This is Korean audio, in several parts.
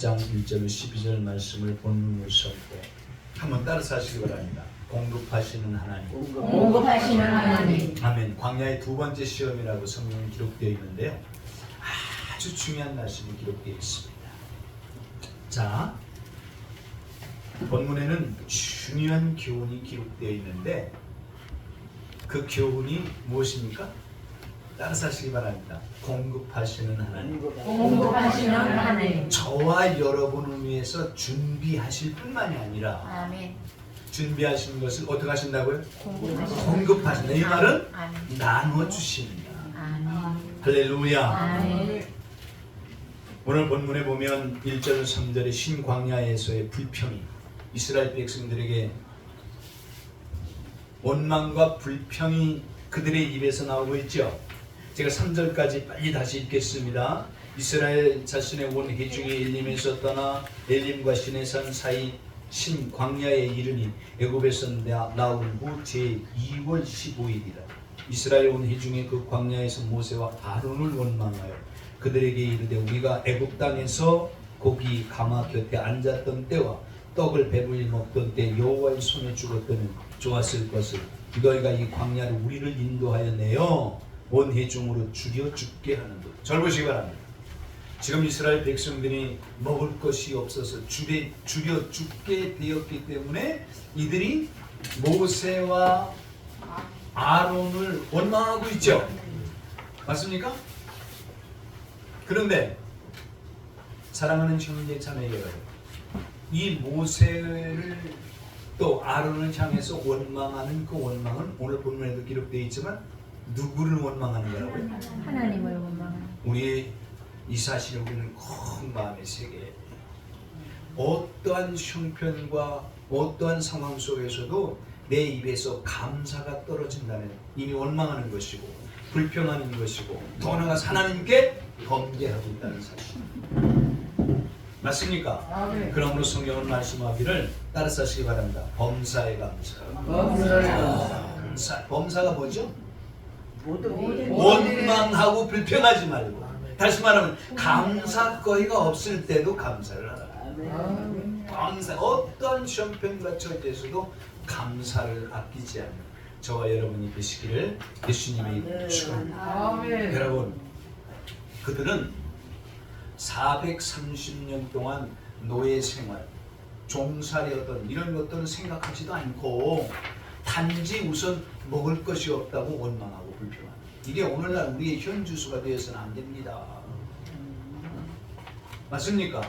16장 1절 12절 말씀을 본문으로 삼고 한번 따라서 하시기 바랍니다. 공급하시는 하나님. 공급하시는 하나님. 아멘. 광야의 두 번째 시험이라고 성경에 기록되어 있는데요. 아주 중요한 말씀이 기록되어 있습니다. 자, 본문에는 중요한 교훈이 기록되어 있는데 그 교훈이 무엇입니까? 따라서 하시기 바랍니다. 공급하시는 하나님. 공급하시는 하나님. 저와 여러분을 위해서 준비하실 뿐만이 아니라 아멘. 준비하시는 것을 어떻게 하신다고요? 공급하시는. 공급하신다. 이 말은 아멘. 나눠주십니다. 아멘. 할렐루야. 아멘. 오늘 본문에 보면 1절 3절의 신광야에서의 불평이 이스라엘 백성들에게 원망과 불평이 그들의 입에서 나오고 있죠. 제가 3절까지 빨리 다시 읽겠습니다. 이스라엘 자신의 온 회중이 엘림에서 떠나 엘림과 시내산 사이 신광야에 이르니 애굽에서 나온 후 제2월 15일이라. 이스라엘 온 회중이 그 광야에서 모세와 아론을 원망하여 그들에게 이르되 우리가 애굽 땅에서 고기 가마 곁에 앉았던 때와 떡을 배불리 먹던 때 여호와의 손에 죽었더니 좋았을 것을 너희가 이 광야를 우리를 인도하여 내어 온 회중으로 죽여 죽게 하는도다. 잘 보시기 바랍니다. 지금 이스라엘 백성들이 먹을 것이 없어서 죽여 죽게 되었기 때문에 이들이 모세와 아론을 원망하고 있죠. 맞습니까? 그런데 사랑하는 형제 자매 여러분, 이 모세를 또 아론을 향해서 원망하는 그 원망은 오늘 본문에도 기록되어 있지만 누구를 원망하는 거라고요? 하나님을 원망하는. 우리 이 사실을 우리는 꼭 마음에 새겨야 돼요. 어떠한 형편과 어떠한 상황 속에서도 내 입에서 감사가 떨어진다면 이미 원망하는 것이고 불평하는 것이고 더 나아가서 하나님께 범죄하고 있다는 사실. 맞습니까? 네. 그러므로 성경은 말씀하기를 따라서 하시기 바랍니다. 범사에 감사. 범사가 뭐죠? 원망하고 불평하지 말고, 다시 말하면 감사거리가 없을 때도 감사를 하라. 감사, 어떤 형편과 처지에서도 감사를 아끼지 않는 저와 여러분이 되시기를 예수님이 축원합니다. 여러분, 그들은 430년 동안 노예 생활, 종살이었던 이런 것들은 생각하지도 않고 단지 우선 먹을 것이 없다고 원망하고 불평하는, 이게 오늘날 우리의 현주소가 되어서는 안 됩니다. 맞습니까?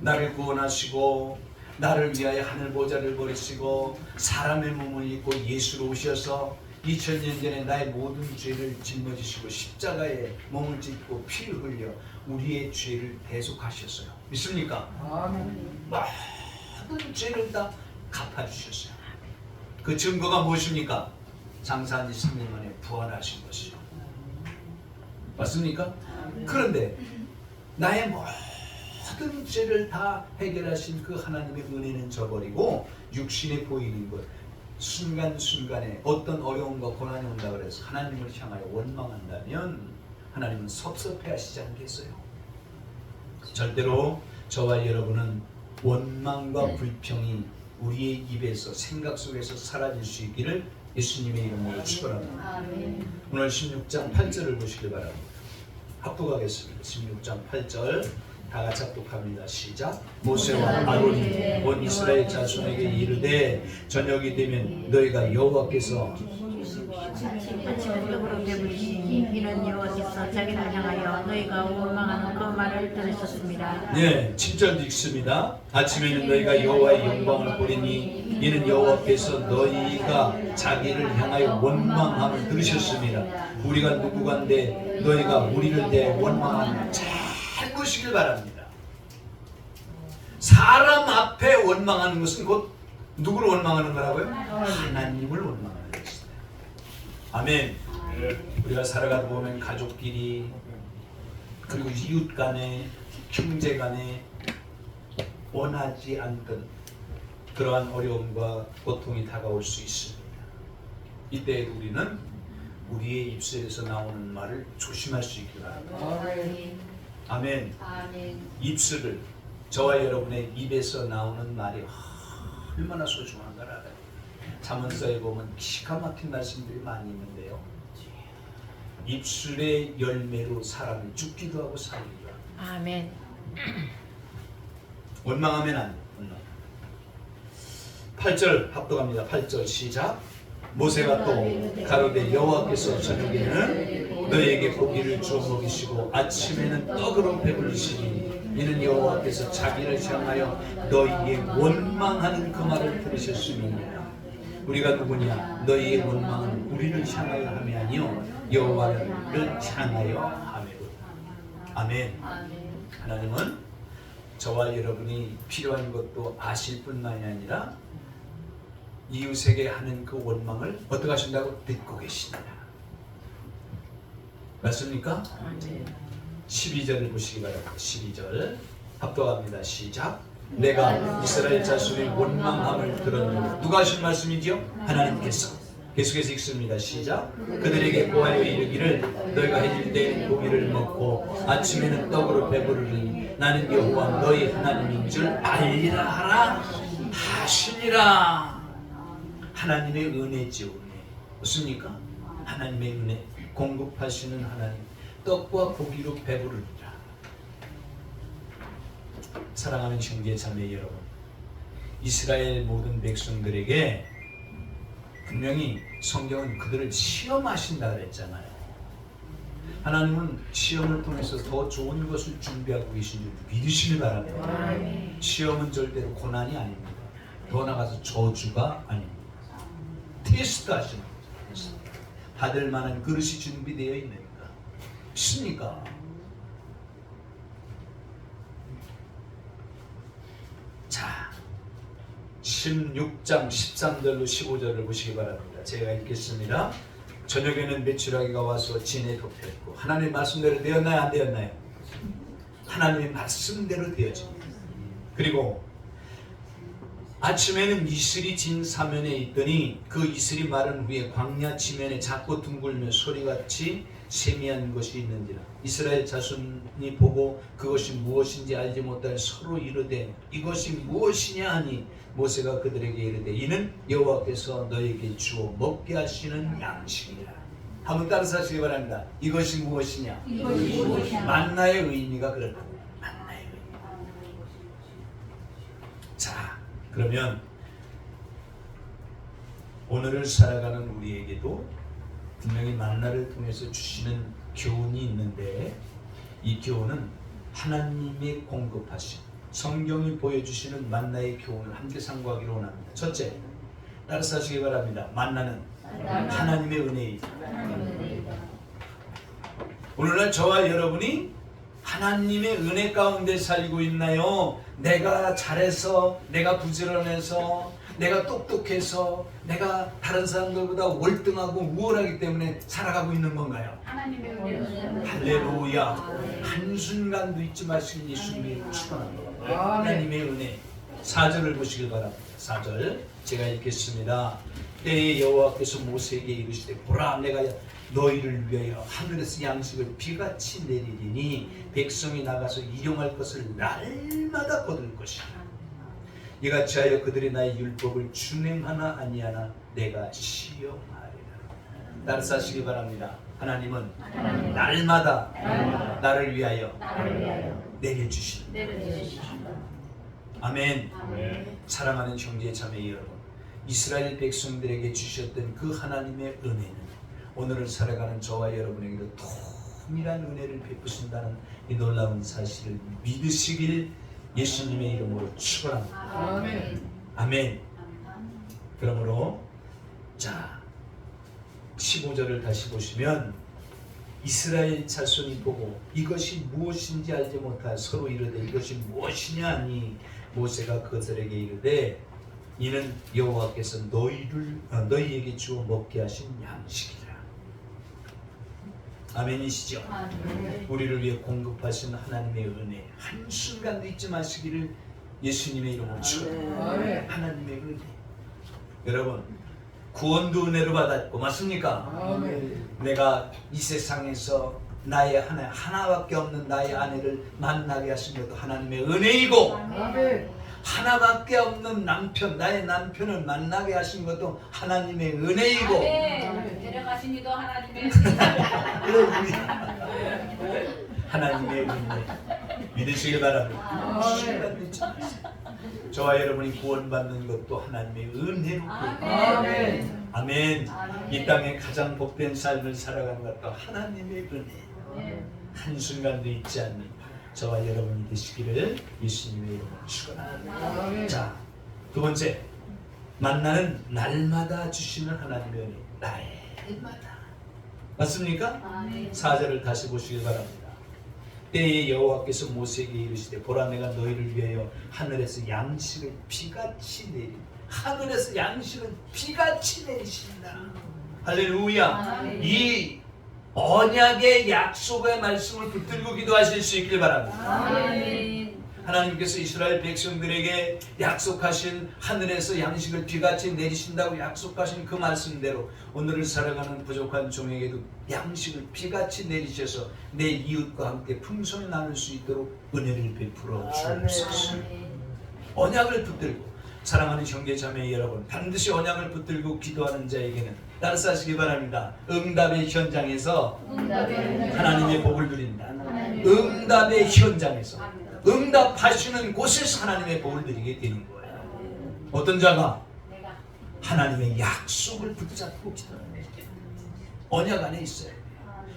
나를 구원하시고 나를 위하여 하늘보좌를 버리시고 사람의 몸을 입고 예수로 오셔서 2000년 전에 나의 모든 죄를 짊어지시고 십자가에 몸을 찢고 피를 흘려 우리의 죄를 대속하셨어요. 믿습니까? 모든 죄를 다 갚아주셨어요. 그 증거가 무엇입니까? 장사한 지 3년 만에 부활하신 것이죠. 맞습니까? 그런데 나의 모든 죄를 다 해결하신 그 하나님의 은혜는 저버리고 육신에 보이는 것, 순간순간에 어떤 어려움과 고난이 온다 그래서 하나님을 향하여 원망한다면 하나님은 섭섭해하시지 않겠어요? 절대로 저와 여러분은 원망과 불평이 우리의 입에서 생각 속에서 사라질 수 있기를 예수님의 이름으로 축원합니다. 오늘 16장 8절을 보시기 바랍니다. 합독하겠습니다. 16장 8절 다 같이 합독합니다. 시작. 모세와 아론이 온 이스라엘 자손에게 이르되 저녁이 되면 너희가 여호와께서 아침에 떡으로 배부르시니 이는 여호와께서 자기를 향하여 너희가 원망하는 그 말을 들으셨습니다. 네, 7절 읽습니다. 아침에는 너희가 여호와의 영광을 보리니 이는 여호와께서 너희가 자기를 향하여 원망함을 들으셨습니다. 우리가 누구간데 너희가 우리를 대해 원망하는 잘 보시길 바랍니다. 사람 앞에 원망하는 것은 곧 누구를 원망하는 거라고요? 하나님을 원망하는 것입니다. 아멘. 우리가 살아가다 보면 가족끼리 그리고 이웃 간에 형제 간에 원하지 않던 그러한 어려움과 고통이 다가올 수 있습니다. 이때 우리는 우리의 입술에서 나오는 말을 조심할 수 있기 바랍니다. 아멘. 입술을 저와 여러분의 입에서 나오는 말이 얼마나 소중한 걸 알아요. 잠언서에 보면 기가 막힌 말씀들이 많이 있는데요. 입술의 열매로 사람이 죽기도 하고 살기도 하고. 아멘. 원망하면 안 돼. 8절 합독합니다. 8절 시작. 모세가 또 가로되 여호와께서 저녁에는 너희에게 고기를 주어 먹이시고 아침에는 떡으로 배부르시니 이는 여호와께서 자기를 향하여 너희의 원망하는 그 말을 들으셨음이니라. 우리가 누구냐? 너희의 원망은 우리를 향하여 함이 아니요 여호와를 향하여 함이로다. 아멘. 하나님은 저와 여러분이 필요한 것도 아실 뿐만이 아니라 이웃에게 하는 그 원망을 어떻게 하신다고? 듣고 계신다. 맞습니까? 12절을 보시기 바랍니다. 12절 합독합니다. 시작. 내가 이스라엘 자손의 원망함을 들었노라. 누가 하신 말씀이지요? 하나님께서. 계속해서 읽습니다. 시작. 그들에게 고하여 이르기를 너희가 해질 때에는 고기를 먹고 아침에는 떡으로 배부르니 나는 여호와 너희 하나님인 줄 알리라 하라 하시니라. 하나님의 은혜지요. 은혜. 무엇입니까? 하나님의 은혜. 공급하시는 하나님. 떡과 고기로 배부르리라. 사랑하는 형제 자매 여러분, 이스라엘 모든 백성들에게 분명히 성경은 그들을 시험하신다 그랬잖아요. 하나님은 시험을 통해서 더 좋은 것을 준비하고 계신 줄 믿으시기 바랍니다. 시험은 절대로 고난이 아닙니다. 더 나아가서 저주가 아닙니다. 테스트 하시는 거죠. 받을 만한 그릇이 준비되어 있는가? 믿습니까? 자, 16장 13절로 15절을 보시기 바랍니다. 제가 읽겠습니다. 저녁에는 메추라기가 와서 진에 덮였고 하나님의 말씀대로 되었나요? 안 되었나요? 하나님의 말씀대로 되어집니다. 그리고 아침에는 이슬이 진 사면에 있더니 그 이슬이 마른 후에 광야 지면에 작고 둥글며 소리같이 세미한 것이 있는지라. 이스라엘 자손이 보고 그것이 무엇인지 알지 못하여 서로 이르되 이것이 무엇이냐 하니 모세가 그들에게 이르되 이는 여호와께서 너에게 주어 먹게 하시는 양식이라. 한번 따라서 하시기 바랍니다. 이것이 무엇이냐? 만나의 의미가 그렇다고. 만나의 의미. 자, 그러면 오늘을 살아가는 우리에게도 분명히 만나를 통해서 주시는 교훈이 있는데 이 교훈은 하나님의 공급하신 성경이 보여주시는 만나의 교훈을 함께 상고하기로 원합니다. 첫째, 따라서 하시기 바랍니다. 만나는 하나님의 은혜이다. 오늘날 저와 여러분이 하나님의 은혜 가운데 살고 있나요? 내가 잘해서, 내가 부지런해서, 내가 똑똑해서, 내가 다른 사람들보다 월등하고 우월하기 때문에 살아가고 있는 건가요? 할렐루야. 한순간도 잊지 마시길 예수님이 축원합니다. 하나님의 은혜. 4절을 보시길 바랍니다. 4절 제가 읽겠습니다. 때에 여호와께서 모세에게 이르시되 보라 내가 너희를 위하여 하늘에서 양식을 비같이 내리리니 백성이 나가서 일용할 것을 날마다 거둘 것이라. 이같이 하여 그들이 나의 율법을 준행하나 아니하나 내가 시험하리라. 따라서 하시기 바랍니다. 하나님은 날마다 나를 위하여 내려주신다. 아멘. 사랑하는 형제 자매 여러분, 이스라엘 백성들에게 주셨던 그 하나님의 은혜는 오늘을 살아가는 저와 여러분에게도 동일한 은혜를 베푸신다는 이 놀라운 사실을 믿으시길 예수님의 이름으로 축원합니다. 아멘. 아멘. 그러므로 자 15절을 다시 보시면 이스라엘 자손이 보고 이것이 무엇인지 알지 못하여 서로 이르되 이것이 무엇이냐 하니 모세가 그들에게 이르되 이는 여호와께서 너희에게 주어 먹게 하신 양식이라. 아멘이시죠? 아멘. 우리를 위해 공급하신 하나님의 은혜 한순간도 잊지 마시기를 예수님의 이름으로 축원합니다. 하나님의 은혜. 여러분 구원도 은혜로 받았고 맞습니까? 아멘. 내가 이 세상에서 나의 하나밖에 없는 나의 아내를 만나게 하신 것도 하나님의 은혜이고, 하나밖에 없는 남편, 나의 남편을 만나게 하신 것도 하나님의 은혜이고, 데려가신 이도 하나님의 하나님의 은혜 믿으시길 바랍니다. 저와 여러분이 구원받는 것도 하나님의 은혜로. 아멘. 아멘. 이 땅에 가장 복된 삶을 살아가는 것도 하나님의 은혜. 한순간도 잊지 않는 저와 여러분이 되시기를 예수님의 이름으로 축원합니다. 자, 두 번째, 만나는 날마다 주시는 하나님의 은혜. 날마다. 맞습니까? 4절을 다시 보시길 바랍니다. 때에 여호와께서 모세에게 이르시되 보라, 내가 너희를 위하여 하늘에서 양식을 비같이 내리, 하늘에서 양식을 비같이 내리신다. 할렐루야. 이 언약의 약속의 말씀을 붙들고 기도하실 수 있길 바랍니다. 하나님께서 이스라엘 백성들에게 약속하신 하늘에서 양식을 비같이 내리신다고 약속하신 그 말씀대로 오늘을 살아가는 부족한 종에게도 양식을 비같이 내리셔서 내 이웃과 함께 풍성히 나눌 수 있도록 은혜를 베풀어 주옵소서. 언약을 붙들고 사랑하는 형제 자매 여러분, 반드시 언약을 붙들고 기도하는 자에게는 따라하시기 바랍니다. 응답의 현장에서 하나님의 복을 누린다. 응답의 현장에서, 응답하시는 곳에서 하나님의 복을 누리게 되는 거예요. 어떤 자가 하나님의 약속을 붙잡고 기도하는 거예요. 언약 안에 있어요.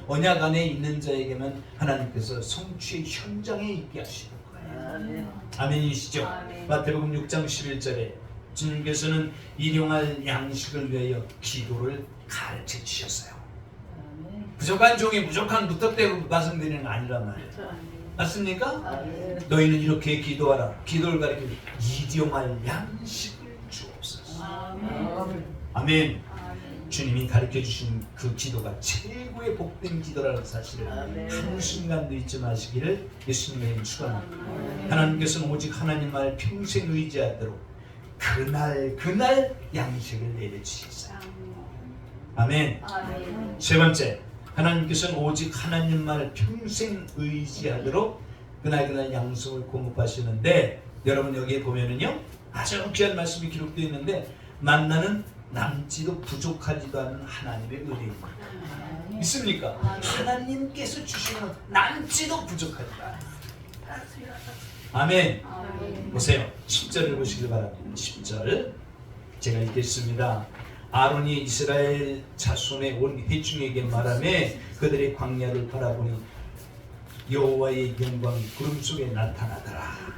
언약 안에 있는 자에게는 하나님께서 성취의 현장에 있게 하시는 거예요. 아멘이시죠? 마태복음 6장 11절에 주님께서는 일용할 양식을 위하여 기도를 가르쳐 주셨어요. 부족한 종이 부족한 무턱대고 말씀드리는 거 아니란 말이에요. 맞습니까? 너희는 이렇게 기도하라. 기도를 가리켜 일용할 양식을 주옵소서. 아멘. 주님이 가르쳐 주신 그 기도가 최고의 복된 기도라는 사실을 한순간도 잊지 마시기를 예수님의 이름으로 축원합니다. 하나님께서는 오직 하나님 말 평생 의지하도록 그날 양식을 내려주시겠어요. 아멘. 세 번째, 하나님께서는 오직 하나님 말 평생 의지하도록 그날 양식을 공급하시는데, 여러분 여기에 보면은요 아주 귀한 말씀이 기록되어 있는데, 만나는 남지도 부족하지도 않은 하나님의 은혜입니다. 믿습니까? 하나님께서 주시는 남지도 부족하지도 않아요. 아멘. 보세요. 10절을 보시길 바랍니다. 10절 제가 읽겠습니다. 아론이 이스라엘 자손의 온 회중에게 말하며 그들의 광야를 바라보니 여호와의 영광이 구름 속에 나타나더라.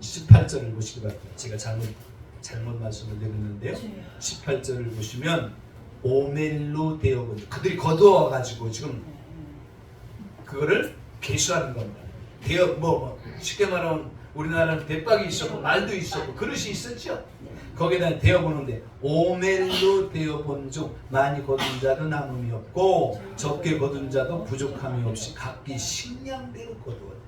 18절을 보시기 바랍니다. 제가 잘못 말씀을 드렸는데요. 18절을 보시면 오멜로 되어본, 그들이 거두어가지고 지금 그거를 배수하는 겁니다. 쉽게 말하면 우리나라는 대박이 있었고 말도 있었고 그릇이 있었죠. 거기다 되어보는데 오멜로 되어본 중 많이 거둔 자도 남음이 없고 적게 거둔 자도 부족함이 없이 각기 식량대로 거두었다.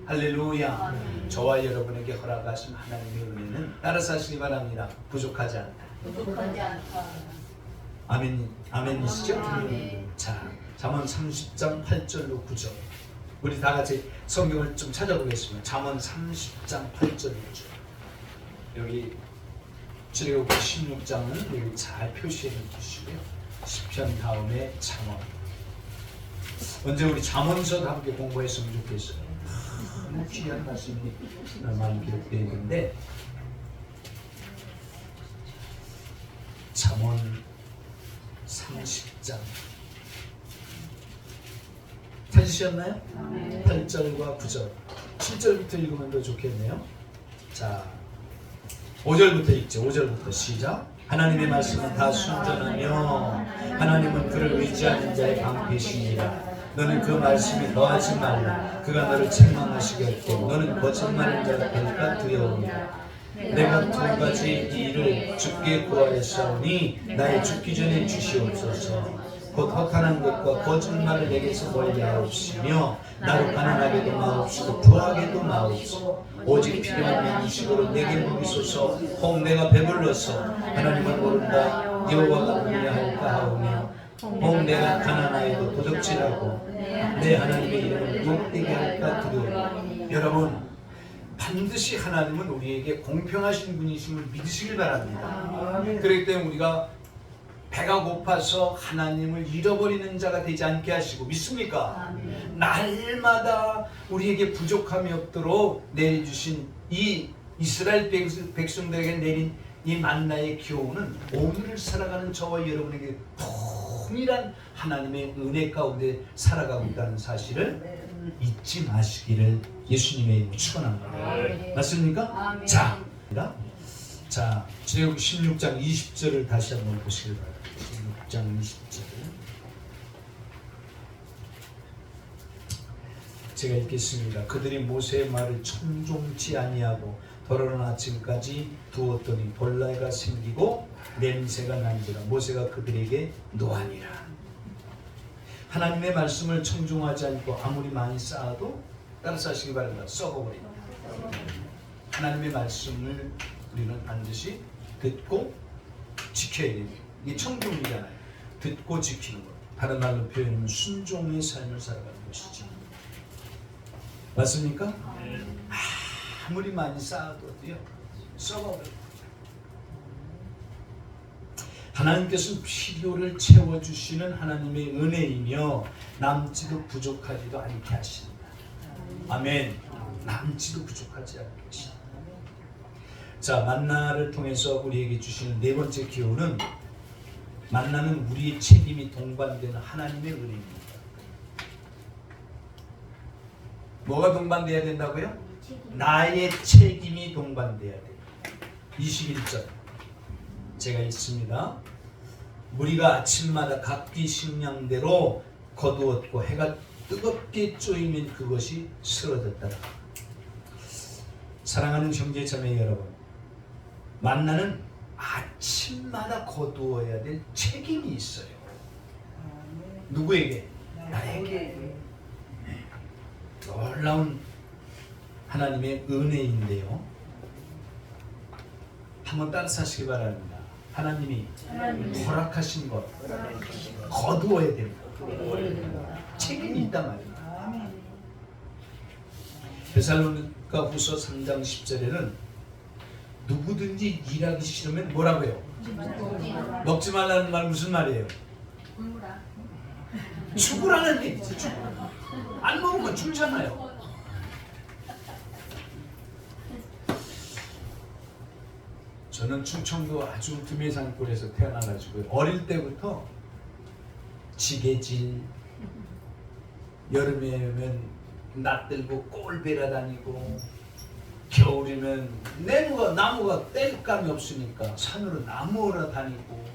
할렐루야. 저와 여러분에게 허락하신 하나님의 은혜는 따라서 하시기 바랍니다. 부족하지 않다. 아멘이시죠? 자, 잠언 30장 8절로 9절. 우리 다 같이 성경을 좀 찾아보겠습니다. 잠언 30장 8절 9절. 여기 출애굽기 16장은 여기 잘 표시해 주시고요. 시편 다음에 잠언. 언제 우리 잠언서도 함께 공부했으면 좋겠어요. 너무 귀한 말씀이 많이 기록되어 있는데, 잠언 30장 찾으셨나요? 8절과 9절 7절부터 읽으면 더 좋겠네요. 자, 5절부터 읽죠. 5절부터 시작. 하나님의 말씀은 다 순전하며 하나님은 그를 의지하는 자의 방패시니라. 너는 그 말씀에 더하지 말라. 그가 너를 책망하시겠고 너는 거짓말하는 자가 될까 두려우니라. 내가 두 가지 일을 주께 구하였사오니 나의 죽기 전에 주시옵소서. 곧 허탄한 것과 거짓말을 내게서 멀리 하옵시며 나로 가난하게도 마옵시고 부하게도 마옵시고 오직 필요한 양식으로 내게 먹이소서. 혹 내가 배불러서 하나님을 모른다 여호와가 뭐냐 할까 하오며 혹 내가 가난하여도 도둑질하고 내 하나님의 이름을 욕되게 할까 두려워. 여러분, 반드시 하나님은 우리에게 공평하신 분이심을 믿으시길 바랍니다. 그렇기 때문에 우리가 배가 고파서 하나님을 잃어버리는 자가 되지 않게 하시고, 믿습니까? 날마다 우리에게 부족함이 없도록 내려주신 이 이스라엘 백성들에게 내린 이 만나의 교훈은 오늘을 살아가는 저와 여러분에게 동일한 하나님의 은혜 가운데 살아가고 있다는 사실을 잊지 마시기를 예수님의 이름으로 축원합니다. 맞습니까? 자, 출애굽기 16장 20절을 다시 한번 보시길 바랍니다. 16장 20절 제가 읽겠습니다. 그들이 모세의 말을 청종치 아니하고 돌아오는 아침까지 두었더니 벌레가 생기고 냄새가 난지라 모세가 그들에게 노하니라. 하나님의 말씀을 청종하지 않고 아무리 많이 쌓아도, 따라서 하시기 바랍니다, 썩어버립니다. 하나님의 말씀을 우리는 반드시 듣고 지켜야 됩니다. 이게 청종이잖아요. 듣고 지키는 것. 다른 말로 표현하면 순종의 삶을 살아가는 것이지. 맞습니까? 아무리 많이 쌓아도요, 썩어버려요. 하나님께서는 필요를 채워주시는 하나님의 은혜이며 남지도 부족하지도 않게 하십니다. 아멘. 남지도 부족하지 않게 하십니다. 자, 만나를 통해서 우리에게 주시는 네 번째 기호는, 만나는 우리의 책임이 동반되는 하나님의 은혜입니다. 뭐가 동반돼야 된다고요? 나의 책임이 동반돼야 돼요. 21절 제가 읽습니다. 무리가 아침마다 각기 식량대로 거두었고 해가 뜨겁게 쪼이면 그것이 쓰러졌다. 사랑하는 형제자매 여러분, 만나는 아침마다 거두어야 될 책임이 있어요. 누구에게? 나에게. 놀라운 하나님의 은혜인데요, 한번 따라서 하시기 바랍니다. 하나님이 허락하신 것 거두어야 됩니다. 책임이 있단 말입니다. 데살로니가 후서 3장 10절에는 누구든지 일하기 싫으면 뭐라고요? 먹지 말라는 말 무슨 말이에요? 죽으라는 얘기죠. 안 먹으면 죽잖아요. 저는 충청도 아주 금해산골에서 태어나가지고 어릴 때부터 지게질, 여름에면 낫들고 꼴 베러 다니고, 겨울이면 나무가 땔감이 없으니까 산으로 나무 오러 다니고,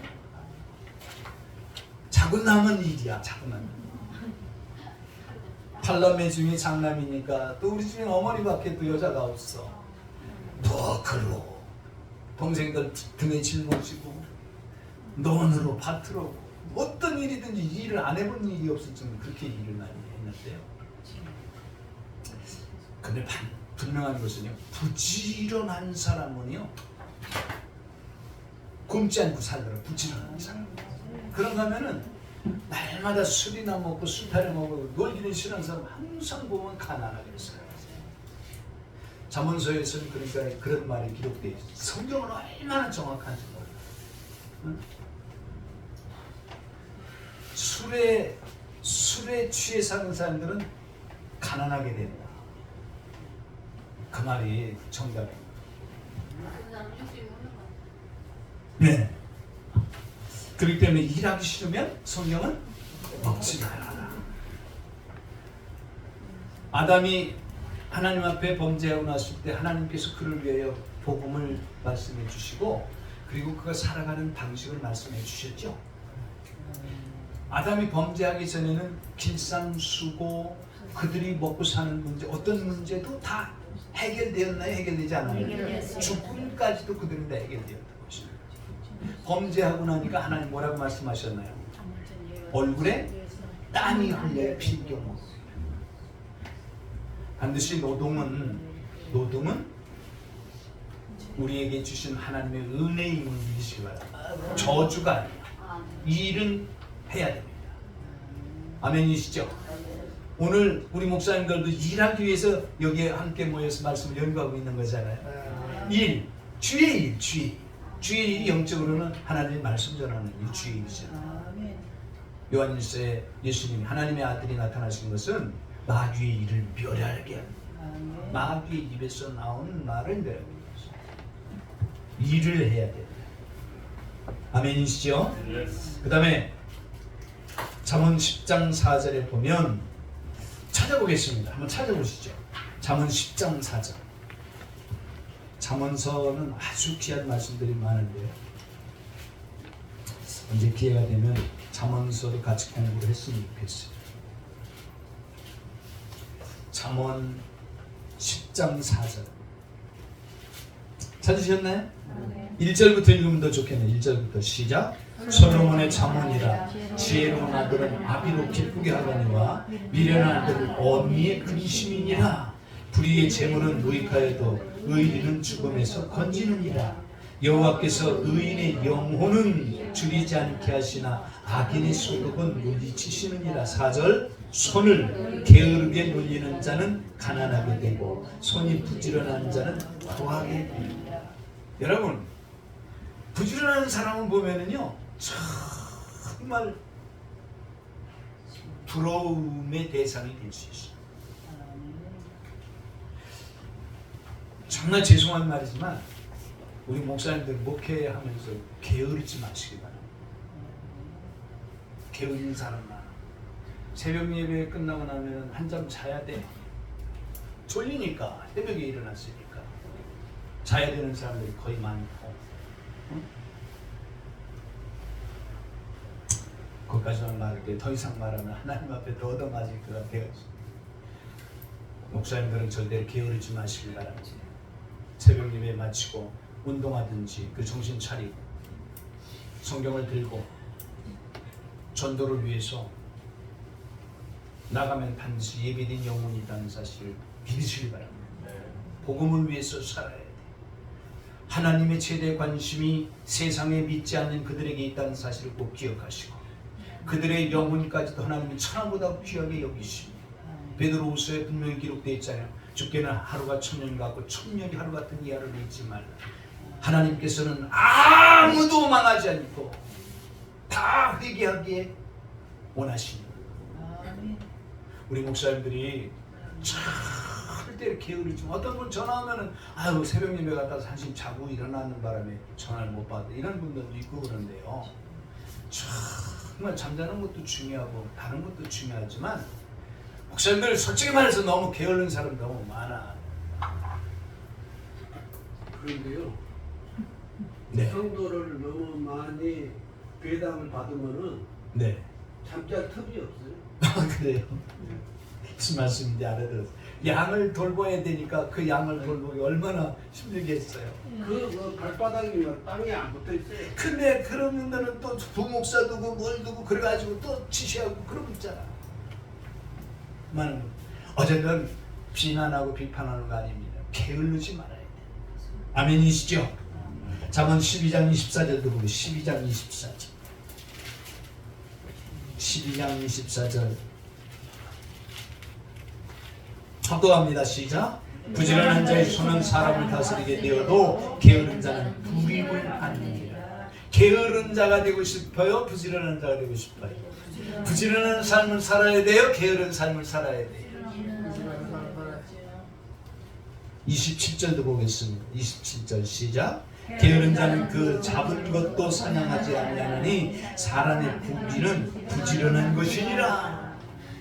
자고 남은 일이야. 자고 남은. 팔남매 중에 장남이니까 또 우리 중에 어머니밖에 또 여자가 없어. 더 그러고 동생들 등에 짊어지고 논으로 밭으로 어떤 일이든지 일을 안 해본 일이 없을 정도로 그렇게 일을 많이 했는데요. 근데 분명한 것은요, 부지런한 사람은요 굶지 않고 살더라. 부지런한 사람. 그런가 하면은 날마다 술이나 먹고 술타령 먹고 놀기는 싫어하는 사람 항상 보면 가난하게 살아요. 잠언서에서는 그러니까 그런 말이 기록되어 있어요. 성경은 얼마나 정확한지 몰라요. 응? 술에 취해 사는 사람들은 가난하게 된다. 그 말이 정답입니다. 네. 그렇기 때문에 일하기 싫으면 성경은 먹지 말아라. 아담이 하나님 앞에 범죄하고 났을 때 하나님께서 그를 위하여 복음을 말씀해 주시고, 그리고 그가 살아가는 방식을 말씀해 주셨죠. 아담이 범죄하기 전에는 길상수고 그들이 먹고 사는 문제, 어떤 문제도 다 해결되었나요? 해결되지 않았나요? 죽음까지도 그들은 다 해결되었던 것입니다. 범죄하고 나니까 하나님 뭐라고 말씀하셨나요? 얼굴에 땀이 흘려야 피가 먹고. 반드시 노동은 우리에게 주신 하나님의 은혜임을 믿으시기 바랍니다. 저주가 아니에요. 일은 해야 됩니다. 아멘이시죠? 오늘 우리 목사님들도 일하기 위해서 여기에 함께 모여서 말씀을 연구하고 있는 거잖아요. 일, 주의 일, 주의 일이 영적으로는 하나님의 말씀 전하는 일, 주의 일이죠. 요한일서에 예수님이 하나님의 아들이 나타나신 것은 마귀의 일을 멸하게 합니다. 마귀의 입에서 나오는 말을 멸하게 합니다. 일을 해야 됩니다. 아멘이시죠? 그 다음에 잠언 10장 4절에 보면 찾아보겠습니다. 한번 찾아보시죠. 잠언 10장 4절. 잠언서는 아주 귀한 말씀들이 많은데요. 언제 기회가 되면 잠언서도 같이 공부를 했으면 좋겠어요. 잠언 10장 4절. 찾으셨나요? 1절부터 읽으면 더 좋겠네요. 1절부터 시작. 솔로몬의 잠언이라 지혜로운 아들은 아비로 기쁘게 하거니와 미련한 아들은 어미의 근심이니라. 불의의 재물은 무익하여도 의인은 죽음에서 건지느니라. 여호와께서 의인의 영혼은 줄이지 않게 하시나 악인의 소득은 물리치시느니라. 4절. 손을 게으르게 놀리는 자는 가난하게 되고 손이 부지런한 자는 거하게 됩니다. 여러분, 부지런한 사람을 보면은요 정말 부러움의 대상이 될 수 있어요. 정말 죄송한 말이지만 우리 목사님들 목회하면서 게으르지 마시기 바랍니다. 게으른 사람 많아. 새벽 예배 끝나고 나면 한잠 자야 돼. 졸리니까 새벽에 일어났으니까 자야 되는 사람들이 거의 많고. 거기까지만 말할게. 더 이상 말하면 하나님 앞에 더 얻어맞을 것 같아요. 목사님들은 절대로 게으르지 마시기 바랍니다. 새벽 예배 마치고 운동하든지 그 정신 차리고 성경을 들고 전도를 위해서 나가면 반드시 예비된 영혼이 있다는 사실을 믿으시기 바랍니다. 복음을 위해서 살아야 돼. 하나님의 최대 관심이 세상에 믿지 않는 그들에게 있다는 사실을 꼭 기억하시고 그들의 영혼까지도 하나님이 천하보다 귀하게 여기십니다. 베드로후서에 분명히 기록되어 있잖아요. 주께는 하루가 천년 같고 천년이 하루 같은 이하를 잊지 말라. 하나님께서는 아무도 망하지 않고 다 회개하기에 원하십니다. 우리 목사님들이 절대로 게으르지. 어떤 분 전화하면은 아유 새벽 예배 갔다 한심 자고 일어나는 바람에 전화를 못 받아 이런 분들도 있고 그런데요. 정말 잠자는 것도 중요하고 다른 것도 중요하지만 목사님들 솔직히 말해서 너무 게으른 사람 너무 많아. 그런데요. 네. 성도를 너무 많이 배당을 받으면은 네. 잠잘 틈이 없어요. 아 그래요? 무슨 말씀인지 알아들었어요. 양을 돌봐야 되니까 그 양을 돌보기 얼마나 힘들겠어요. 그 발바닥이 땅에 안 붙어 있어요. 근데 그러면은 또 부목사 두고 뭘 두고 그래가지고 또 지시하고 그러고 있잖아. 어쨌든 비난하고 비판하는 거 아닙니다. 게을르지 말아야 돼. 아멘이시죠? 잠언 12장 24절도 보고 12장 24절 12장 24절 합독합니다. 시작. 부지런한 자의 손은 사람을 다스리게 되어도 게으른 자는 불임을 받느니라. 게으른 자가 되고 싶어요? 부지런한 자가 되고 싶어요? 부지런한 삶을 살아야 돼요? 게으른 삶을 살아야 돼요? 27절도 보겠습니다. 27절 시작. 게으른 자는 그 잡은 것도 사냥하지 아니하느니 사람의 부귀는 부지런한 것이니라.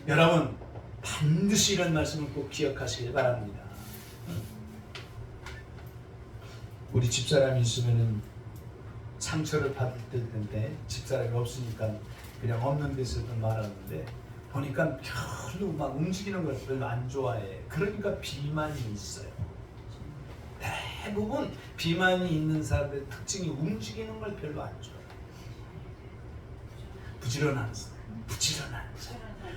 여러분 반드시 이런 말씀을 꼭 기억하시길 바랍니다. 우리 집사람이 있으면은 상처를 받을 텐데 집사람이 없으니까 그냥 없는 데서도 말하는데 보니까 별로 막 움직이는 걸 별로 안 좋아해. 그러니까 비만이 있어요. 대부분 비만이 있는 사람들의 특징이 움직이는 걸 별로 안 좋아해요. 부지런한 사람.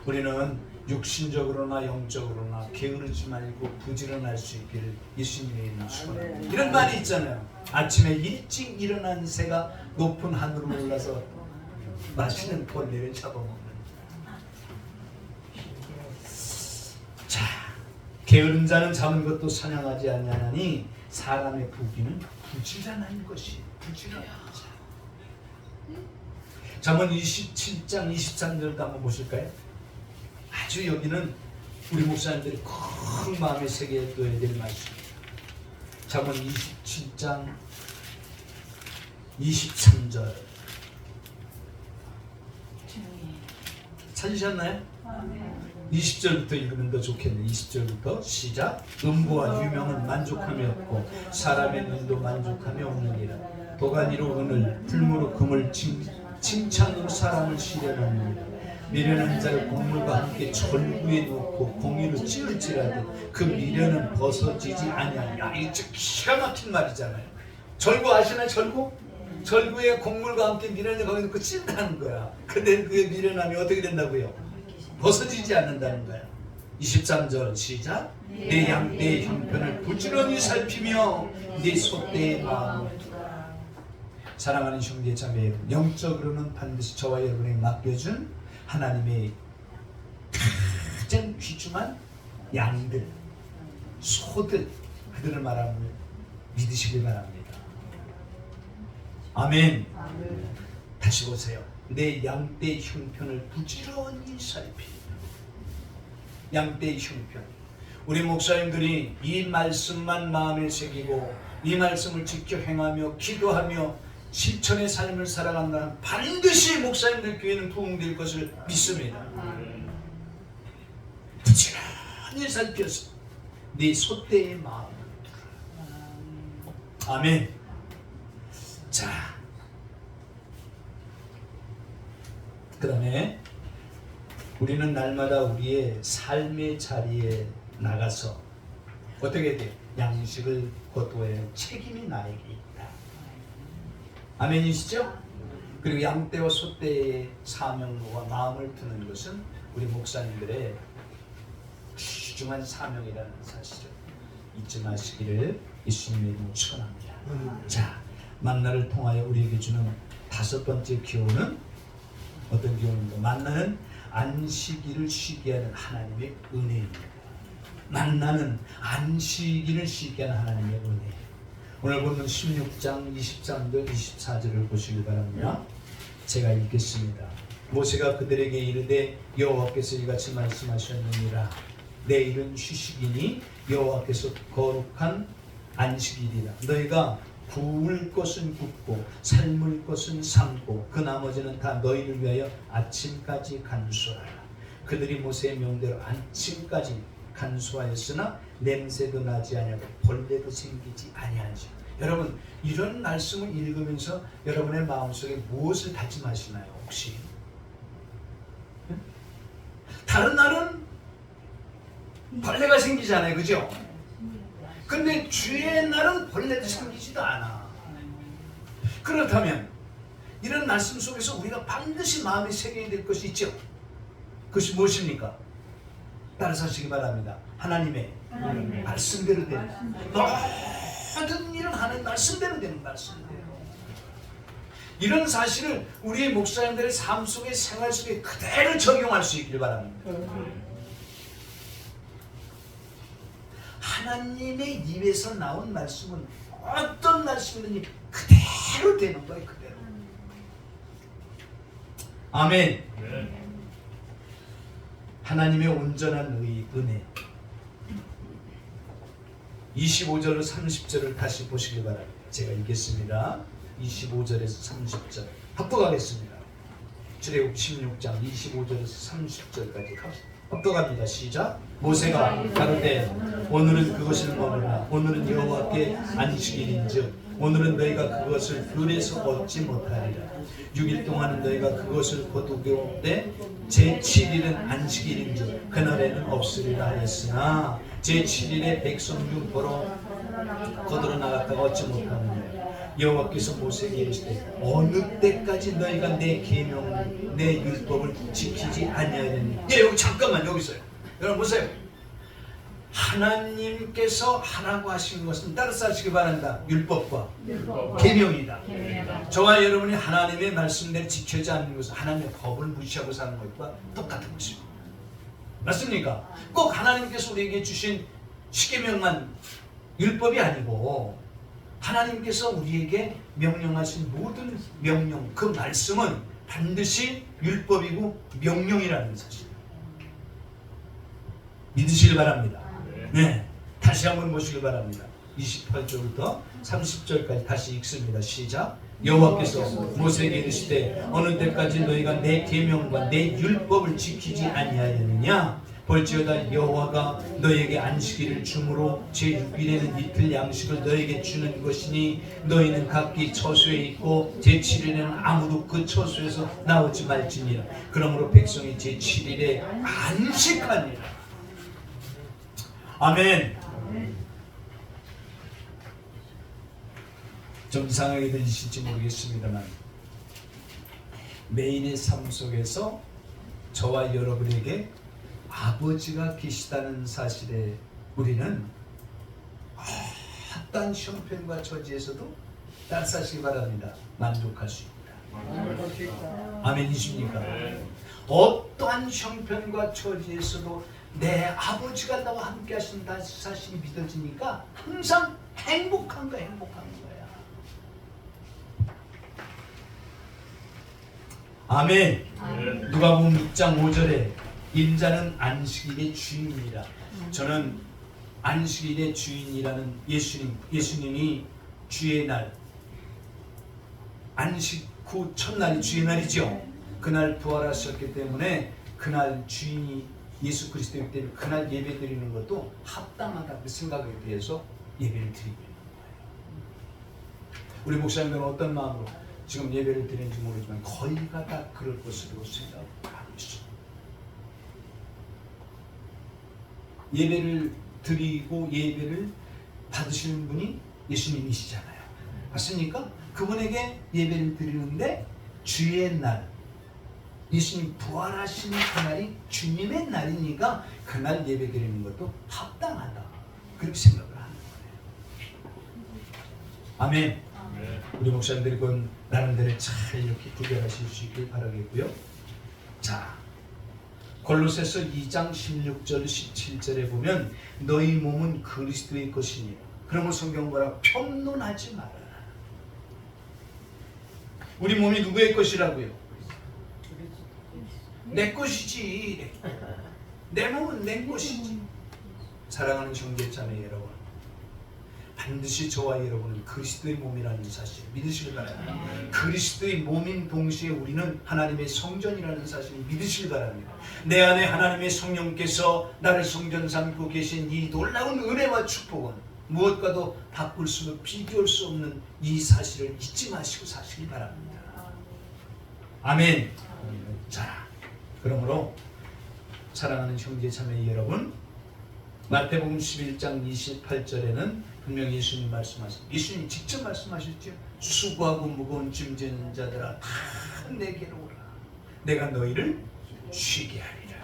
우리는 육신적으로나 영적으로나 게으르지 말고 부지런할 수 있기를 예수님의 이름으로 축원합니다. 이런 말이 있잖아요. 아침에 일찍 일어난 새가 높은 하늘로 올라서 마시는 벌레를 잡아먹는. 자, 게으른 자는 잡은 것도 사냥하지 아니하나니 사람의 부귀는 부지런한 것이 부지런한 자. 잠언 27장 23절도 한번 보실까요? 아주 여기는 우리 목사님들이 큰 마음에 새겨둬야 될 말씀입니다. 잠언 27장 23절 찾으셨나요? 20절부터 읽으면 더 좋겠네. 20절부터 시작. 음보와 유명은 만족함이 없고 사람의 눈도 만족함이 없느니라. 도가니로 은을 풀무로 금을 칭찬으로 사람을 시련하느니라. 미련한 자를 곡물과 함께 절구에 놓고 공의로 찌을지라도 그 미련은 벗어지지 아니하리라. 이게 좀 기가 막힌 말이잖아요. 절구 아시나요? 절구? 절구에 곡물과 함께 미련을 거기 놓고 찐다는 거야. 근데 그 미련함이 어떻게 된다고요? 벗어지지 않는다는 거야. 23절 시작. 내 양떼의 형편을 부지런히 살피며 네 소떼의 마음을 두라. 사랑하는 형제 자매 여러분, 영적으로는 반드시 저와 여러분에게 맡겨준 하나님의 가장 귀중한 양들, 소들, 그들을 말함을 믿으시길 바랍니다. 아멘. 다시 보세요. 내 양떼의 형편을 부지런히 살피라. 양떼의 형편. 우리 목사님들이 이 말씀만 마음에 새기고 이 말씀을 지켜 행하며 기도하며 실천의 삶을 살아간다면 반드시 목사님들 교회는 부흥될 것을 믿습니다. 부지런히 살펴서 네 소떼의 마음을 두라. 아멘. 자, 그 다음에 우리는 날마다 우리의 삶의 자리에 나가서 어떻게 해야 돼? 양식을 거두어야 하는 책임이 나에게 있다. 아멘이시죠? 그리고 양떼와 소떼의 사명과 마음을 두는 것은 우리 목사님들의 귀중한 사명이라는 사실을 잊지 마시기를 예수님의 이름으로 축원합니다. 자, 만나를 통하여 우리에게 주는 다섯 번째 기호는 어떤 기호입니까? 만나는 안식일을 쉬게 하는 하나님의 은혜입니다. 만나는 안식일을 쉬게 하는 하나님의 은혜. 오늘 보는 16장 23절 24절을 보시기 바랍니다. 제가 읽겠습니다. 모세가 그들에게 이르되 여호와께서 이같이 말씀하셨느니라. 내일은 휴식이니 여호와께서 거룩한 안식일이라. 너희가 구울 것은 굽고 삶을 것은 삶고 그 나머지는 다 너희를 위하여 아침까지 간수하라. 그들이 모세의 명대로 아침까지 간수하였으나 냄새도 나지 아니하고 벌레도 생기지 아니하지. 여러분, 이런 말씀을 읽으면서 여러분의 마음속에 무엇을 다짐하시나요? 혹시 다른 날은 벌레가 생기잖아요, 그죠? 근데 주의 날은 벌레도 생기지도 않아. 그렇다면 이런 말씀 속에서 우리가 반드시 마음에 새겨야 될 것이 있죠. 그것이 무엇입니까? 따라서 하시기 바랍니다. 하나님의 말씀대로 되는, 모든 일은 하나님 말씀대로 되는 말씀대로. 이런 사실을 우리의 목사님들의 삶 속에, 생활 속에 그대로 적용할 수 있기를 바랍니다. 하나님의 입에서 나온 말씀은 어떤 말씀이든지 그대로 되는 거예요. 그대로. 아멘. 하나님의 온전한 은혜. 25절로 30절을 다시 보시기 바랍니다. 제가 읽겠습니다. 25절에서 30절 합독하겠습니다. 출애굽 16장 25절에서 30절까지 합독합니다. 시작. 모세가 가로되 오늘은 그것을 먹으라. 오늘은 여호와께 안식일인즉 오늘은 너희가 그것을 들에서 얻지 못하리라. 6일 동안은 너희가 그것을 거두되 제7일은 안식일인즉 그날에는 없으리라 하였으나 제7일에 백성 중 거두러 나갔다가 얻지 못하느니라. 여호와께서 모세에게 이르시되 어느 때까지 너희가 내 계명 내 율법을 지키지 아니하느냐. 예, 여기 잠깐만 여기 있어요. 여러분 보세요. 하나님께서 하라고 하신 것은 따라서 하시기 바란다. 율법과 계명이다. 저와 여러분이 하나님의 말씀대로 지켜지 않는 것은 하나님의 법을 무시하고 사는 것과 똑같은 것입니다. 맞습니까? 꼭 하나님께서 우리에게 주신 십계명만 율법이 아니고 하나님께서 우리에게 명령하신 모든 명령, 그 말씀은 반드시 율법이고 명령이라는 사실 믿으시길 바랍니다. 네, 다시 한번 보시길 바랍니다. 28절부터 30절까지 다시 읽습니다. 시작. 여호와께서 모세에게 이르시되 어느 때까지 너희가 내 계명과 내 율법을 지키지 아니하였느냐? 볼지어다 여호와가 너희에게 안식일을 주므로 제6일에는 이틀 양식을 너희에게 주는 것이니 너희는 각기 처소에 있고 제7일에는 아무도 그 처소에서 나오지 말지니라. 그러므로 백성이 제7일에 안식하니라. 아멘. 좀 이상하게 들리실지 모르겠습니다만 매일의 삶 속에서 저와 여러분에게 아버지가 계시다는 사실에 우리는 어떠한 형편과 처지에서도 따뜻하시기 바랍니다. 만족할 수 있다. 아멘이십니까? 어떠한 형편과 처지에서도 내 아버지가 나와 함께 하신다는 사실이 믿어지니까 항상 행복한 거야. 아멘. 누가복음 6장 5절에 인자는 안식일의 주인이라. 저는 안식일의 주인이라는 예수님이 주의 날, 안식 후 첫날이 주의 날이죠. 그날 부활하셨기 때문에 그날 주인이 예수 그리스도이기 때문에 그날 예배 드리는 것도 합당하다 그 생각에 대해서 예배를 드리고 있는 거예요. 우리 목사님들은 어떤 마음으로 지금 예배를 드리는지 모르지만 거의가 다 그럴 것으로 생각하고 있습니다. 예배를 드리고 예배를 받으시는 분이 예수님이시잖아요. 맞습니까? 그분에게 예배를 드리는데 주의 날, 예수님 부활하신 그날이 주님의 날이니까 그날 예배 드리는 것도 합당하다. 그렇게 생각을 하는 거예요. 아멘. 우리 목사님들이 그건 나름대로 잘 이렇게 구별하실 수 있길 바라겠고요. 자, 골로새서 2장 16절 17절에 보면 너희 몸은 그리스도의 것이니 그러면 성경 뭐라고? 편론하지 말아라. 우리 몸이 누구의 것이라고요? 내 것이지. 내 몸은 내 것이지. 사랑하는 형제자매 여러분, 반드시 저와 여러분은 그리스도의 몸이라는 사실 믿으시길 바랍니다. 그리스도의 몸인 동시에 우리는 하나님의 성전이라는 사실을 믿으시길 바랍니다. 내 안에 하나님의 성령께서 나를 성전 삼고 계신 이 놀라운 은혜와 축복은 무엇과도 바꿀 수 비교할 수 없는 이 사실을 잊지 마시고 사시길 바랍니다. 아멘. 자, 그러므로 사랑하는 형제 자매 여러분, 마태복음 11장 28절에는 분명히 예수님 말씀하셨죠. 예수님 직접 말씀하셨죠. 수고하고 무거운 짐 지는 자들아 다 내게로 오라. 내가 너희를 쉬게 하리라.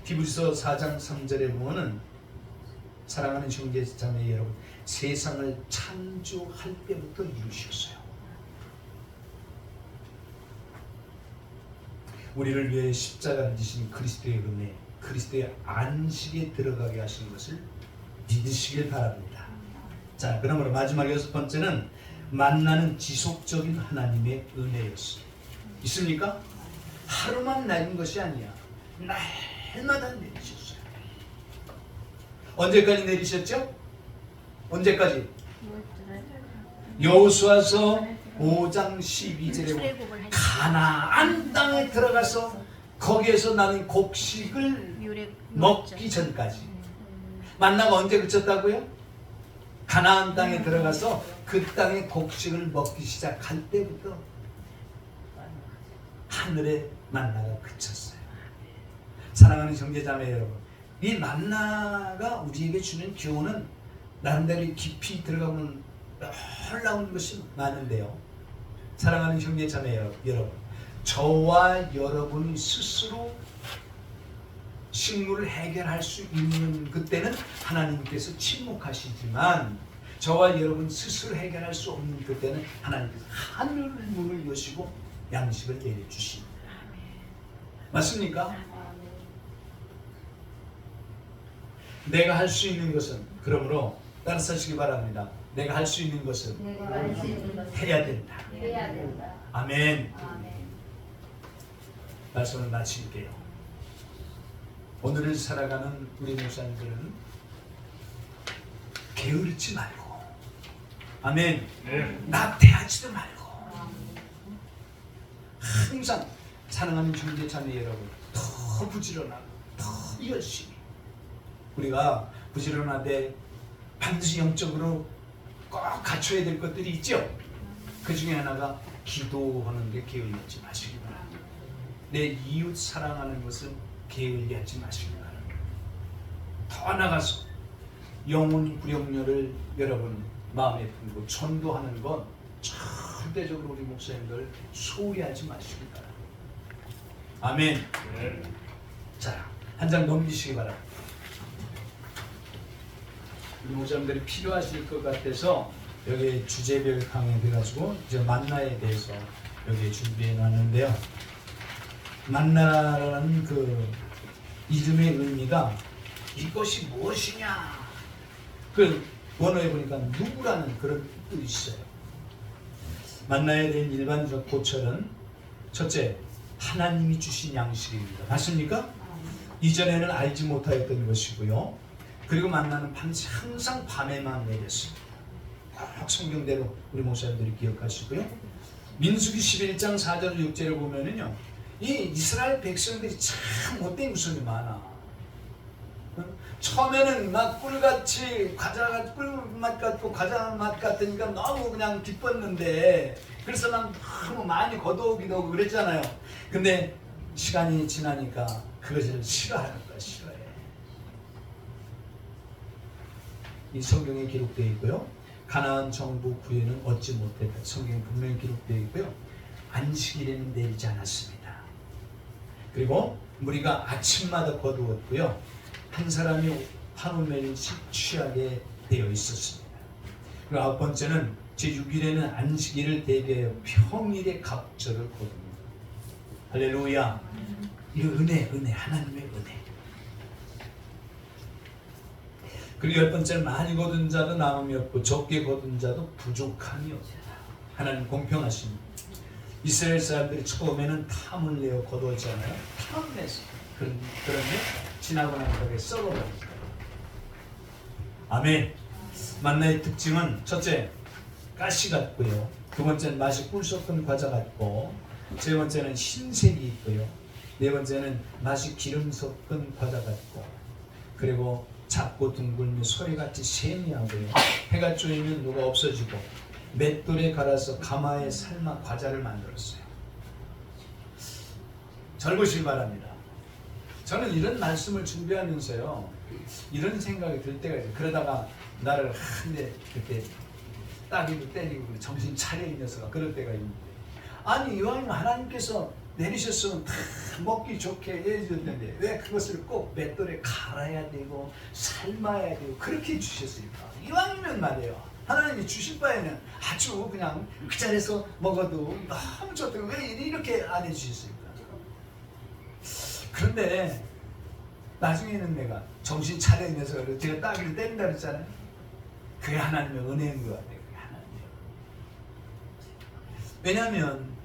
히브리서 4장 3절에 보면은 사랑하는 형제 자매 여러분, 세상을 창조할 때부터 이루셨어요. 우리를 위해 십자가를 지신 그리스도의 은혜, 그리스도의 안식에 들어가게 하신 것을 믿으시길 바랍니다. 자, 그러므로 마지막 6번째는 만나는 지속적인 하나님의 은혜였습니다. 있습니까? 하루만 내린 것이 아니야. 날마다 내리셨어요. 언제까지 내리셨죠? 언제까지? 여호수아서 5장 12절에 가나안 땅에 들어가서 거기에서 나는 곡식을 먹기 전까지. 만나가 언제 그쳤다고요? 가나안 땅에 들어가서 그 땅의 곡식을 먹기 시작할 때부터 하늘의 만나가 그쳤어요. 사랑하는 형제자매 여러분, 이 만나가 우리에게 주는 교훈은 나름대로 깊이 들어가면 놀라운 것이 많은데요. 사랑하는 형제자매 여러분, 저와 여러분이 스스로 식물을 해결할 수 있는 그때는 하나님께서 침묵하시지만 저와 여러분 스스로 해결할 수 없는 그때는 하나님께서 하늘 문을 여시고 양식을 내려주십니다. 맞습니까? 내가 할 수 있는 것은 그러므로 따라서시기 바랍니다. 내가 할 수 있는 것은 해야 된다. 해야 된다. 아멘. 아멘. 말씀을 마칠게요. 오늘을 살아가는 우리 목사님들은 게으르지 말고, 아멘. 낙태하지도 말고, 항상 사랑하는 형제 자매 여러분, 더 부지런하고 더 열심히 우리가 부지런하되 반드시 영적으로 꼭 갖춰야 될 것들이 있죠. 그 중에 하나가 기도하는 게 게을리하지 마시기 바랍니다. 내 이웃 사랑하는 것은 게을리하지 마시기 바랍니다. 더 나가서 영혼 불영녀를 여러분 마음에 품고 전도하는 건 절대적으로 우리 목사님들 소홀히 하지 마시기 바랍니다. 아멘. 자, 한 장 넘기시기 바랍니다. 우리 목사님들이 필요하실 것 같아서 여기 주제별 강의해가지고 이제 만나에 대해서 여기 준비해 놨는데요. 만나라는 그 이름의 의미가 이것이 무엇이냐, 그 원어에 보니까 누구라는 그런 뜻이 있어요. 만나에 대한 일반적 고찰은 첫째, 하나님이 주신 양식입니다. 맞습니까? 이전에는 알지 못하였던 것이고요. 그리고 만나는 항상 밤에만 내렸습니다. 꼭 성경대로 우리 목사님들이 기억하시고요. 민수기 11장 4절 6절을 보면은요, 이 이스라엘 백성들이 참 못된 구석이 많아. 처음에는 막 꿀같이 과자가 꿀맛 같고 과자 맛 같으니까 너무 그냥 기뻤는데, 그래서 막 너무 많이 거두기도 하고 그랬잖아요. 근데 시간이 지나니까 그것을 싫어하는 거야. 싫어해. 이 성경에 기록되어 있고요. 가나안 정부 구유는 얻지 못했다. 성경에 분명히 기록되어 있고요. 안식일에는 내리지 않았습니다. 그리고 무리가 아침마다 거두었고요. 한 사람이 한 오멜씩 취하게 되어 있었습니다. 그리고 아홉 번째는 제6일에는 안식일을 대비하여 평일의 갑절을 거둡니다. 할렐루야. 이 은혜, 하나님의 은혜. 그리고 열 번째는 많이 거둔 자도 남음이 없고 적게 거둔 자도 부족함이 없다. 하나님 공평하십니다. 이스라엘 사람들이 처음에는 탐을 내어 거두었잖아요. 탐을 내서. 그런데 지나고 나서 그게 썩어버립니다. 아멘. 만나의 특징은 첫째, 가시 같고요. 두 번째는 맛이 꿀 섞은 과자 같고, 세 번째는 흰색이 있고요. 네 번째는 맛이 기름 섞은 과자 같고, 그리고 작고 둥글며 소리같이 세미하고요. 해가 쪼이면 누가 없어지고, 맷돌에 갈아서 가마에 삶아 과자를 만들었어요. 잘 보시기 바랍니다. 저는 이런 말씀을 준비하면서요, 이런 생각이 들 때가 있어요. 그러다가 나를 한대 그때 따기도 때리고 정신 차려 이 녀석아, 그럴 때가 있는데, 아니 이왕이면 하나님께서 내리셨으면 다 먹기 좋게 해주셨는데 왜 그것을 꼭 맷돌에 갈아야 되고 삶아야 되고 그렇게 해주셨을까? 이왕이면 말이에요, 하나님이 주실 바에는 아주 그냥 그 자리에서 먹어도 너무 좋다고 왜 이렇게 안 해주셨을까? 그런데 나중에는 내가 정신 차려 있면서 제가 따기를 때린다 그랬잖아요. 그게 하나님의 은혜인 것 같아요. 그게 하나님의. 왜냐하면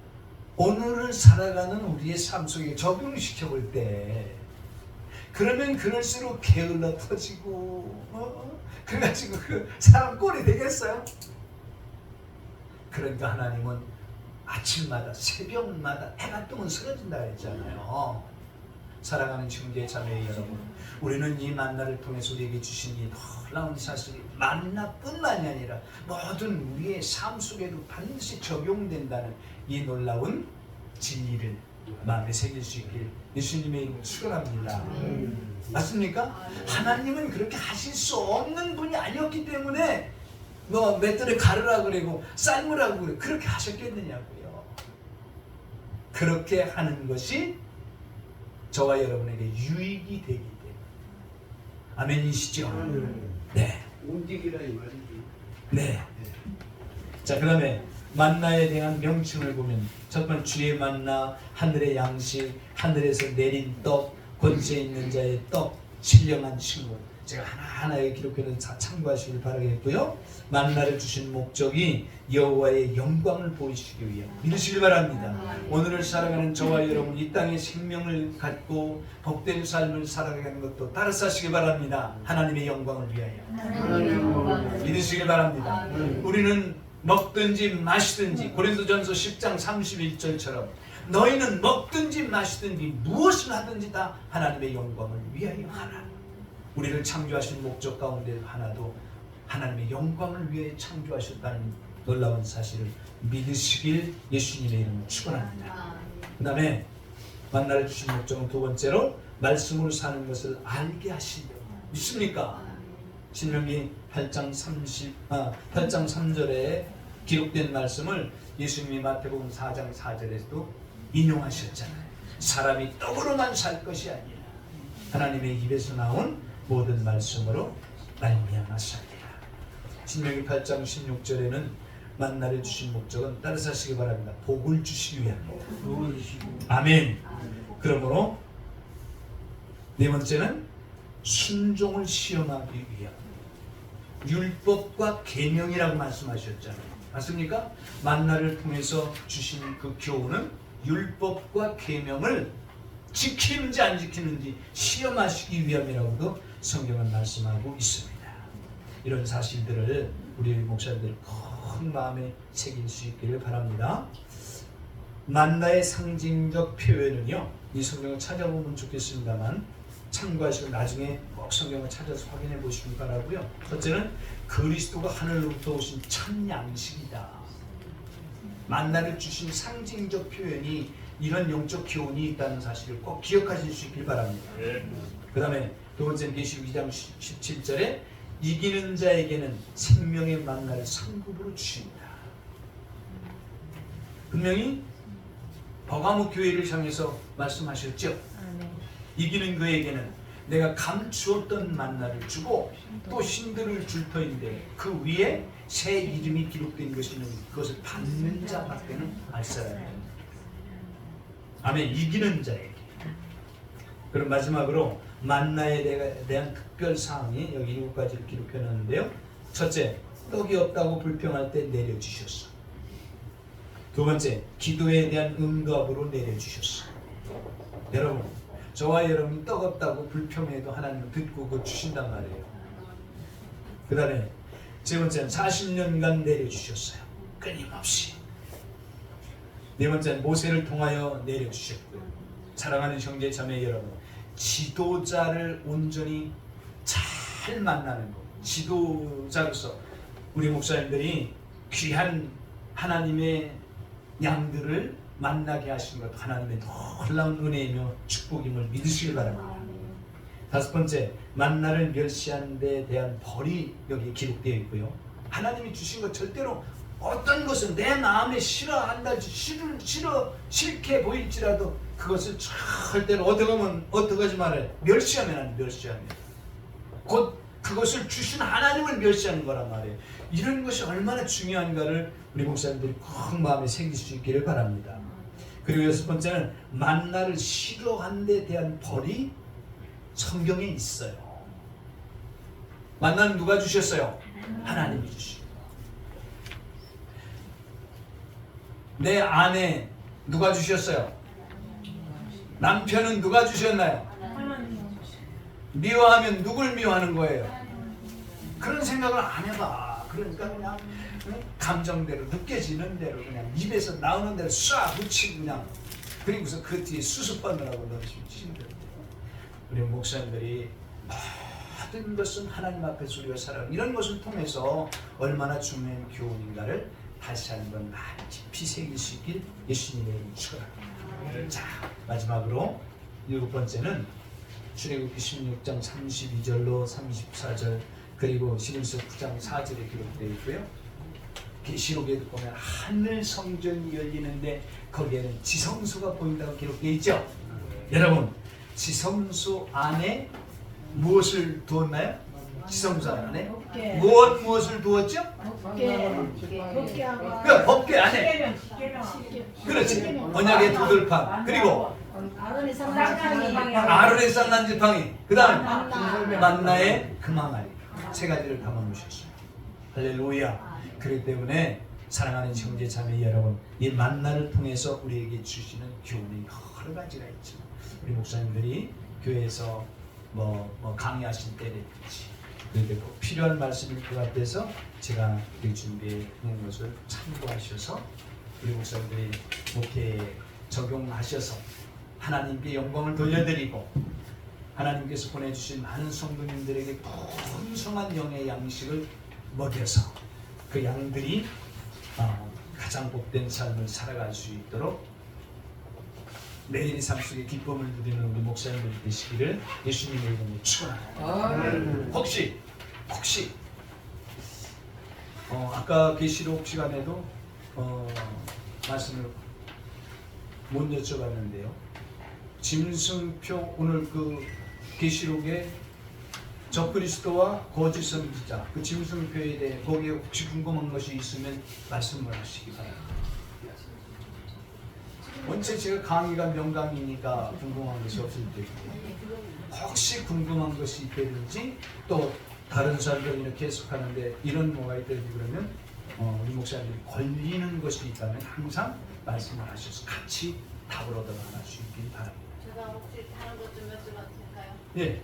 오늘을 살아가는 우리의 삶 속에 적용시켜 볼 때, 그러면 그럴수록 게을러 터지고 그래가지고 그 사람 꼴이 되겠어요? 그러니까 하나님은 아침마다 새벽마다 해가 뜨면 쓰러진다 했잖아요. 사랑하는 형제 자매 여러분, 우리는 이 만나를 통해서 우리에게 주신 이 놀라운 사실이 만나뿐만이 아니라 모든 우리의 삶 속에도 반드시 적용된다는 이 놀라운 진리를 마음에 새길 수 있길 예수님의 이름으로 축원합니다. 맞습니까? 하나님은 그렇게 하실 수 없는 분이 아니었기 때문에 뭐 맷돌에 가르라 그러고 삶으라고 그래, 그렇게 하셨겠느냐고요. 그렇게 하는 것이 저와 여러분에게 유익이 되기 때문에. 아멘이시죠? 네. 움직이라 이 말이지. 네. 자, 그다음에 만나에 대한 명칭을 보면 첫 번째 주의 만나, 하늘의 양식, 하늘에서 내린 떡, 권세 있는 자의 떡, 신령한 식물. 제가 하나하나에 기록해서 참고하시길 바라겠고요. 만나를 주신 목적이 여호와의 영광을 보이시기 위해 믿으시길 바랍니다. 오늘을 살아가는 저와 여러분 이 땅에 생명을 갖고 복된 삶을 살아가는 것도 따라사시기 바랍니다. 하나님의 영광을 위하여 믿으시길 바랍니다. 우리는 먹든지 마시든지 고린도전서 10장 31절처럼 너희는 먹든지 마시든지 무엇을 하든지 다 하나님의 영광을 위하여 하라. 우리를 창조하신 목적 가운데 하나도 하나님의 영광을 위해 창조하셨다는 놀라운 사실을 믿으시길 예수님의 이름으로 축원합니다. 그 다음에 만나를 주신 목적은 두 번째로 말씀으로 사는 것을 알게 하시려고. 믿습니까? 신명기 8장 3절에 기록된 말씀을 예수님이 마태복음 4장 4절에서도 인용하셨잖아요. 사람이 떡으로만 살 것이 아니라 하나님의 입에서 나온 모든 말씀으로 말미암아 살리라. 신명기 8장 16절에는 만나를 주신 목적은 따르사시기 바랍니다. 복을 주시기 위함입니다. 아멘. 그러므로 네 번째는 순종을 시험하기 위함. 율법과 계명이라고 말씀하셨잖아요. 맞습니까? 만나를 통해서 주신 그 교훈은 율법과 계명을 지키는지 안 지키는지 시험하시기 위함이라고도 성경은 말씀하고 있습니다. 이런 사실들을 우리 목사님들 큰 마음에 새길 수 있기를 바랍니다. 만나의 상징적 표현은요, 이 성경을 찾아보면 좋겠습니다만 참고하시고 나중에 꼭 성경을 찾아서 확인해 보시기 바라고요. 첫째는 그리스도가 하늘로부터 오신 첫 양식이다. 만나를 주신 상징적 표현이 이런 영적 교훈이 있다는 사실을 꼭 기억하실 수 있길 바랍니다. 그 다음에 두 번째는 계시록 2장 17절에 이기는 자에게는 생명의 만나를 상급으로 주신다. 분명히 버가모 교회를 향해서 말씀하셨죠. 이기는 그에게는 내가 감추었던 만나를 주고 또 신들을 줄 터인데 그 위에 새 이름이 기록된 것이는 그것을 받는 자밖에는 알 사람이 없다. 아멘. 이기는 자에게. 그럼 마지막으로 만나에 대한 특별 사항이 여기 7가지를 기록해 놨는데요. 첫째, 떡이 없다고 불평할 때 내려주셨어. 두 번째, 기도에 대한 응답으로 내려주셨어. 여러분, 저와 여러분이 떡 없다고 불평해도 하나님은 듣고 그거 주신단 말이에요. 그 다음에 세 번째는 40년간 내려주셨어요. 끊임없이. 네 번째는 모세를 통하여 내려주셨고요. 사랑하는 형제 자매 여러분, 지도자를 온전히 잘 만나는 것, 지도자로서 우리 목사님들이 귀한 하나님의 양들을 만나게 하신 것, 하나님의 놀라운 은혜이며 축복임을 믿으시길 바랍니다. 다섯 번째, 만나를 멸시하는 데 대한 벌이 여기 기록되어 있고요. 하나님이 주신 것 절대로 어떤 것은 내 마음에 싫어한다, 싫게 보일지라도 그것을 절대로 어떻게 하지 말아요. 멸시하면 안 돼. 멸시하면 곧 그것을 주신 하나님을 멸시하는 거란 말이에요. 이런 것이 얼마나 중요한가를 우리 목사님들이 꼭 마음에 새길 수 있기를 바랍니다. 그리고 여섯 번째는 만나를 싫어한 데 대한 벌이 성경에 있어요. 만나는 누가 주셨어요? 하나님이 주시고. 내 아내 누가 주셨어요? 남편은 누가 주셨나요? 미워하면 누굴 미워하는 거예요? 그런 생각을 안 해봐. 그러니까 그냥 감정대로 느껴지는 대로 그냥 입에서 나오는 대로 쏴 붙이고 그냥, 그리고서 그 뒤에 수습 받느라고 너무 힘들어요. 우리 목사님들이 모든 것은 하나님 앞에서 우리가 살아가는 이런 것을 통해서 얼마나 중요한 교훈인가를 다시 한번 많이 깊이 새길 수 있길 예수님의 이름으로 축원합니다. 자, 마지막으로 일곱 번째는 출애굽기 16장 32절로 34절 그리고 시므리서 9장 4절에 기록되어 있고요. 계시록에도 보면 하늘 성전이 열리는데 거기에는 지성소가 보인다고 기록되어 있죠. 여러분, 지성소 안에 무엇을 두었나요? 지성소 안에 법궤. 무엇을 두었죠? 법궤하고 그 법궤 안에 그렇지 언약의 두들판 그리고 아론의 산당이 아론의 쌍난 지팡이 그 다음 만나의 금항아리 세 가지를 담아 놓으셨어요. 할렐루야. 그렇기 때문에 사랑하는 형제 자매 여러분, 이 만나를 통해서 우리에게 주시는 교훈이 여러 가지가 있죠. 우리 목사님들이 교회에서 뭐 강의하실 때라든지 그런데 꼭 필요한 말씀일 것 같아서 제가 그 준비해 놓은 것을 참고하셔서 우리 목사님들이 목회에 적용하셔서 하나님께 영광을 돌려드리고 하나님께서 보내주신 많은 성도님들에게 풍성한 영의 양식을 먹여서 그 양들이 가장 복된 삶을 살아갈 수 있도록 매일의 삶 속에 기쁨을 누리는 우리 목사님들이 되시기를 예수님의 이름으로 축원합니다. 혹시 아까 계시록 시간에도 말씀을 못 여쭤봤는데요. 짐승표 오늘 그 계시록에 적그리스도와 거짓 선지자 그 짐승표에 대해 거기에 혹시 궁금한 것이 있으면 말씀을 하시기 바랍니다. 원체 제가 강의가 명강이니까 궁금한 것이 없을 때고 혹시 궁금한 것이 있다든지 또 다른 사람들 이렇게 해석하는데 이런 뭐가 있다든지 그러면 우리 목사님들이 걸리는 것이 있다면 항상 말씀을 하셔서 같이 답을 얻어나갈 수 있길 바랍니다. 제가 혹시 다른 것 좀 여쭤봐도 될까요? 예.